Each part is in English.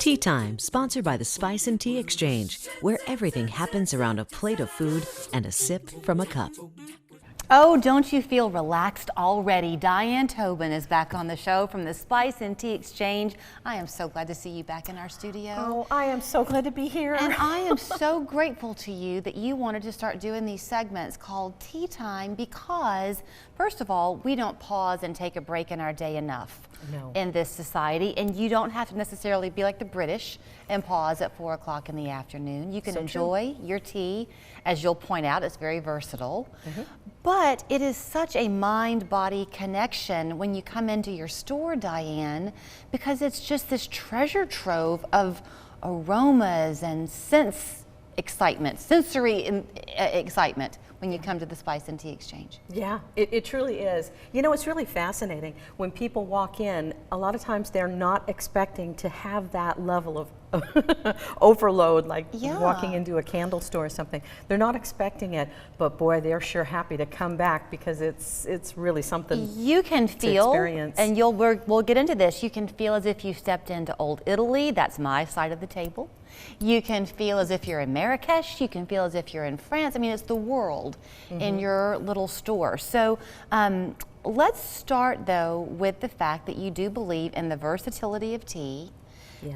Tea Time, sponsored by the Spice and Tea Exchange, where everything happens around a plate of food and a sip from a cup. Oh, don't you feel relaxed already? Diane Tobin is back on the show from the Spice and Tea Exchange. I am so glad to see you back in our studio. Oh, I am so glad to be here. And I am so grateful to you that you wanted to start doing these segments called Tea Time because, first of all, we don't pause and take a break in our day enough. No. In this society, and you don't have to necessarily be like the British and pause at 4 o'clock in the afternoon. You can enjoy your tea. As you'll point out, it's very versatile. But it is such a mind-body connection when you come into your store, Diane, because it's just this treasure trove of aromas and sensory excitement when you come to the Spice and Tea Exchange. Yeah, it truly is. You know, it's really fascinating. When people walk in, a lot of times they're not expecting to have that level of overload, like walking into a candle store or something. They're not expecting it, but boy, they're sure happy to come back because it's really something you can feel, to experience. And we'll get into this, you can feel as if you stepped into old Italy. That's my side of the table. You can feel as if you're in Marrakesh. You can feel as if you're in France. I mean, it's the world in your little store. So let's start, though, with the fact that you do believe in the versatility of tea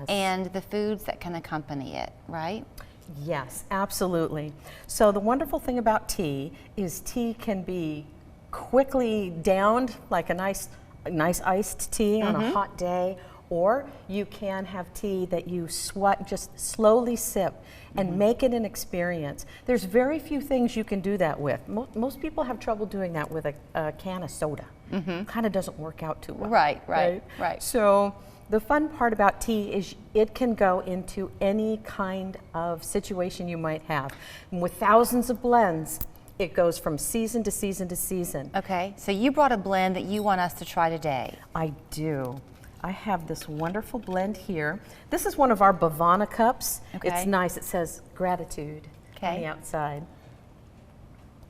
and the foods that can accompany it, right? Yes, absolutely. So the wonderful thing about tea is tea can be quickly downed, like a nice iced tea on a hot day, or you can have tea that you just slowly sip and make it an experience. There's very few things you can do that with. Most people have trouble doing that with a can of soda. Kind of doesn't work out too well. Right. So the fun part about tea is it can go into any kind of situation you might have. And with thousands of blends, it goes from season to season to season. Okay, so you brought a blend that you want us to try today. I do. I have this wonderful blend here. This is one of our Bavana cups. It's nice. It says gratitude on the outside.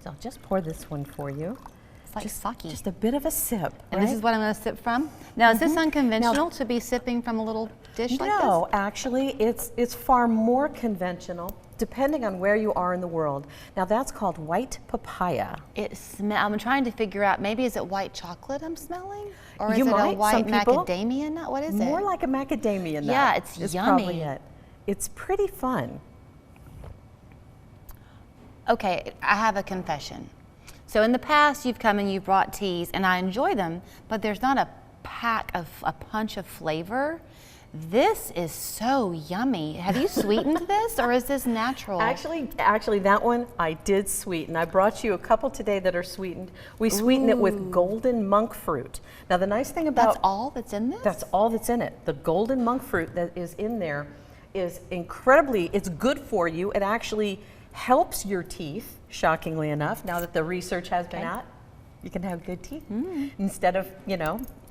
So I'll just pour this one for you. It's like sake. Just a bit of a sip. And this is what I'm going to sip from? Now, is this unconventional to be sipping from a little dish like this? No, actually, it's far more conventional, depending on where you are in the world. Now, that's called white papaya. I'm trying to figure out, maybe is it white chocolate I'm smelling? Or is You it might, a white some people- macadamia nut? What is it? More like a macadamia nut. Yeah, it's yummy. Probably it. It's pretty fun. Okay, I have a confession. So in the past, you've come and you've brought teas, and I enjoy them, but there's not a punch of flavor. This is so yummy. Have you sweetened this, or is this natural? Actually, that one I did sweeten. I brought you a couple today that are sweetened. We sweeten it with golden monk fruit. Now, the nice thing about— That's all that's in this? That's all that's in it. The golden monk fruit that is in there is it's good for you. It actually helps your teeth, shockingly enough, now that the research has been out. You can have good teeth instead of,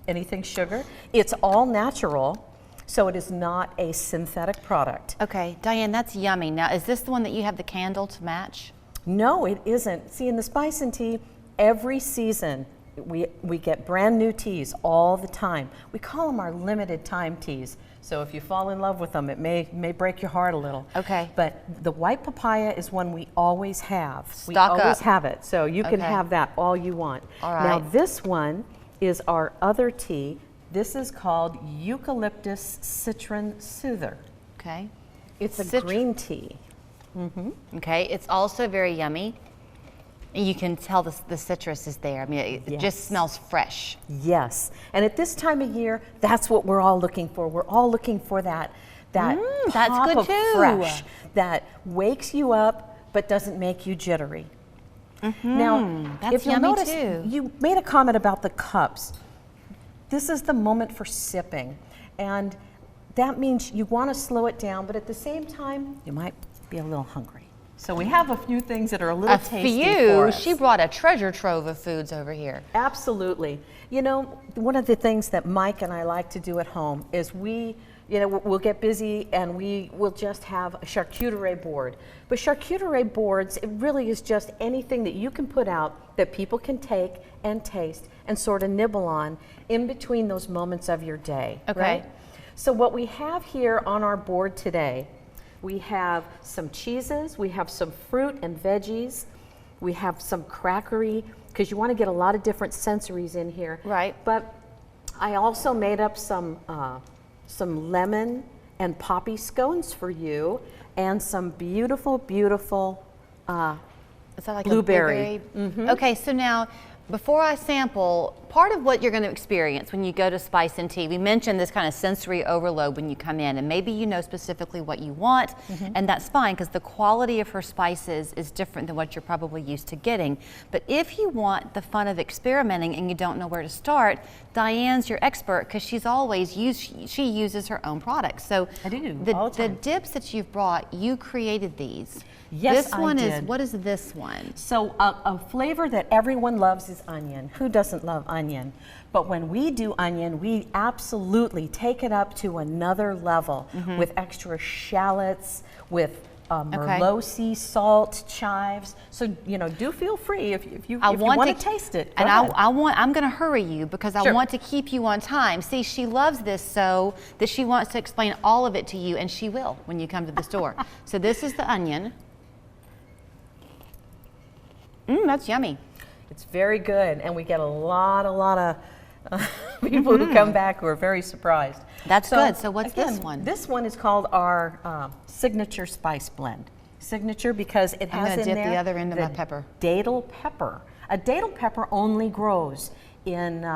anything sugar. It's all natural. So it is not a synthetic product. Okay, Diane, that's yummy. Now, is this the one that you have the candle to match? No, it isn't. See, in the Spice and Tea, every season we get brand new teas all the time. We call them our limited time teas. So if you fall in love with them, it may break your heart a little. Okay. But the white papaya is one we always have. We Stock always up. have it. So you can have that all you want. All right. Now this one is our other tea. This is called Eucalyptus Citron Soother. Okay. It's a green tea. Okay, it's also very yummy. You can tell the citrus is there. I mean, it just smells fresh. Yes, and at this time of year, that's what we're all looking for. We're all looking for that that's pop good of too. fresh that wakes you up but doesn't make you jittery. Now, that's if you'll yummy notice, too. you made a comment about the cups. This is the moment for sipping, and that means you want to slow it down, but at the same time, you might be a little hungry. So we have a few things that are a little tasty few. for us. She brought a treasure trove of foods over here. Absolutely. You know, one of the things that Mike and I like to do at home is we'll get busy and we will just have a charcuterie board. But charcuterie boards, it really is just anything that you can put out that people can take and taste and sort of nibble on in between those moments of your day. Okay. Right? So what we have here on our board today, we have some cheeses, we have some fruit and veggies, we have some crackery, because you want to get a lot of different sensories in here. Right. But I also made up some lemon and poppy scones for you, and some beautiful, beautiful Is that like blueberry. a blueberry? Okay, so now before I sample, part of what you're going to experience when you go to Spice and Tea, we mentioned this kind of sensory overload when you come in, and maybe you know specifically what you want, and that's fine because the quality of her spices is different than what you're probably used to getting. But if you want the fun of experimenting and you don't know where to start, Diane's your expert because she uses her own products. So I do, the all the time. dips that you've brought, you created these. Yes, this one I is, did. what is this one? So a flavor that everyone loves is onion. Who doesn't love onion? But when we do onion, we absolutely take it up to another level with extra shallots, with Merlot sea salt, chives. So do feel free if you want to taste it. And go ahead. I'm going to hurry you because I Sure. want to keep you on time. See, she loves this so that she wants to explain all of it to you, and she will when you come to the store. So this is the onion. That's yummy. It's very good, and we get a lot of people who come back who are very surprised. That's good. So what's this one? This one is called our signature spice blend. Signature because it has in gonna dip there the other end of my pepper. Datil pepper. A datil pepper only grows in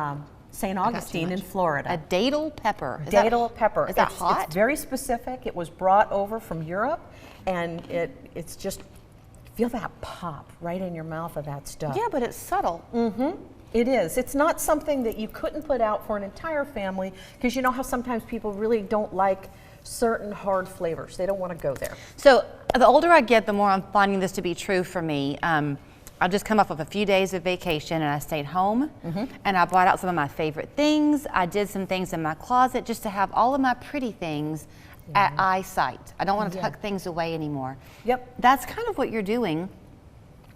St. Augustine in Florida. A datil pepper. Datil pepper. Is that hot? It's very specific. It was brought over from Europe, and it's just feel that pop right in your mouth of that stuff. Yeah, but it's subtle. It is. It's not something that you couldn't put out for an entire family because you know how sometimes people really don't like certain hard flavors. They don't want to go there. So the older I get, the more I'm finding this to be true for me. I've just come off of a few days of vacation and I stayed home and I brought out some of my favorite things. I did some things in my closet just to have all of my pretty things at eyesight. I don't want to tuck things away anymore. Yep. That's kind of what you're doing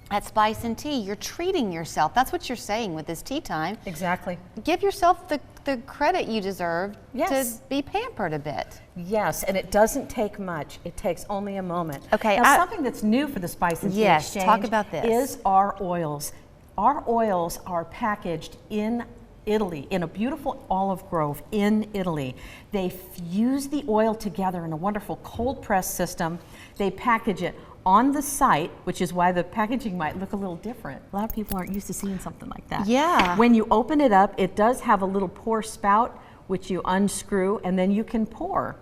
at Spice and Tea. You're treating yourself. That's what you're saying with this tea time. Exactly. Give yourself the credit you deserve Yes. to be pampered a bit. Yes, and it doesn't take much. It takes only a moment. Okay, Now, something that's new for the Spice and Tea Yes, Exchange talk about this. is our oils. Our oils are packaged in Italy, in a beautiful olive grove in Italy. They fuse the oil together in a wonderful cold press system. They package it on the site, which is why the packaging might look a little different. A lot of people aren't used to seeing something like that. Yeah. When you open it up, it does have a little pour spout, which you unscrew, and then you can pour.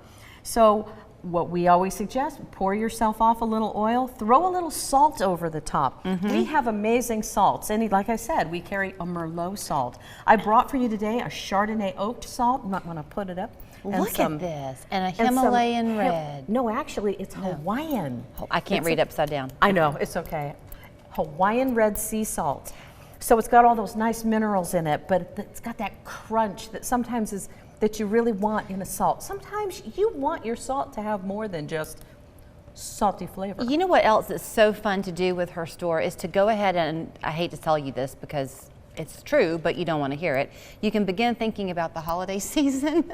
So what we always suggest, pour yourself off a little oil, throw a little salt over the top. We have amazing salts. And like I said, we carry a Merlot salt. I brought for you today a Chardonnay oaked salt. I'm not going to put it up. And Look at this, and a and some Himalayan red. No, actually, it's Hawaiian. Oh, I can't read upside down. I know, it's okay. Hawaiian red sea salt. So it's got all those nice minerals in it, but it's got that crunch that sometimes is that you really want in a salt. Sometimes you want your salt to have more than just salty flavor. You know what else is so fun to do with her store is to go ahead and, I hate to tell you this because it's true, but you don't want to hear it. You can begin thinking about the holiday season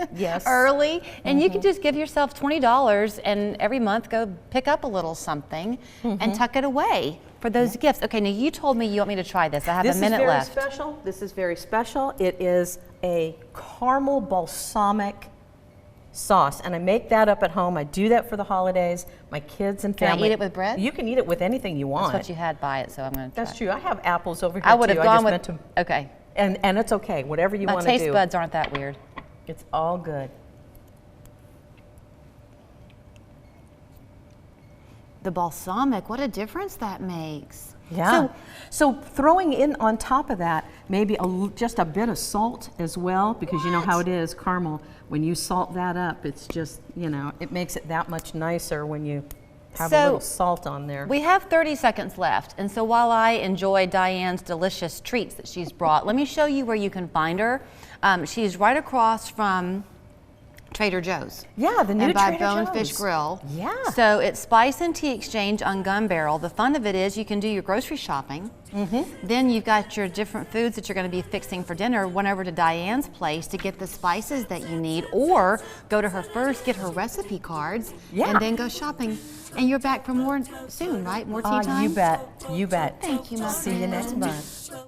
early, and you can just give yourself $20 and every month go pick up a little something and tuck it away for those gifts. Okay, now you told me you want me to try this. I have a minute left. This is very special. This is very special. It is a caramel balsamic sauce, and I make that up at home. I do that for the holidays. My kids and family. Can I eat it with bread? You can eat it with anything you want. That's what you had by it, so I'm going to try. That's true. I have apples over here I would have too. gone just with, meant to, okay. and it's okay. Whatever you My want to do. taste buds aren't that weird. It's all good. The balsamic, what a difference that makes. Yeah. So throwing in on top of that, maybe just a bit of salt as well, because you know how it is, caramel. When you salt that up, it's just, it makes it that much nicer when you have a little salt on there. We have 30 seconds left, and so while I enjoy Diane's delicious treats that she's brought, let me show you where you can find her. She's right across from Trader Joe's. Yeah, the new and by Trader Bonefish Joe's. Grill. Yeah. So it's Spice and Tea Exchange on Gun Barrel. The fun of it is you can do your grocery shopping. Then you've got your different foods that you're going to be fixing for dinner. Run over to Diane's place to get the spices that you need, or go to her first, get her recipe cards, and then go shopping. And you're back for more soon, right? More tea time? You bet. You bet. Thank you, my See you next friend. month.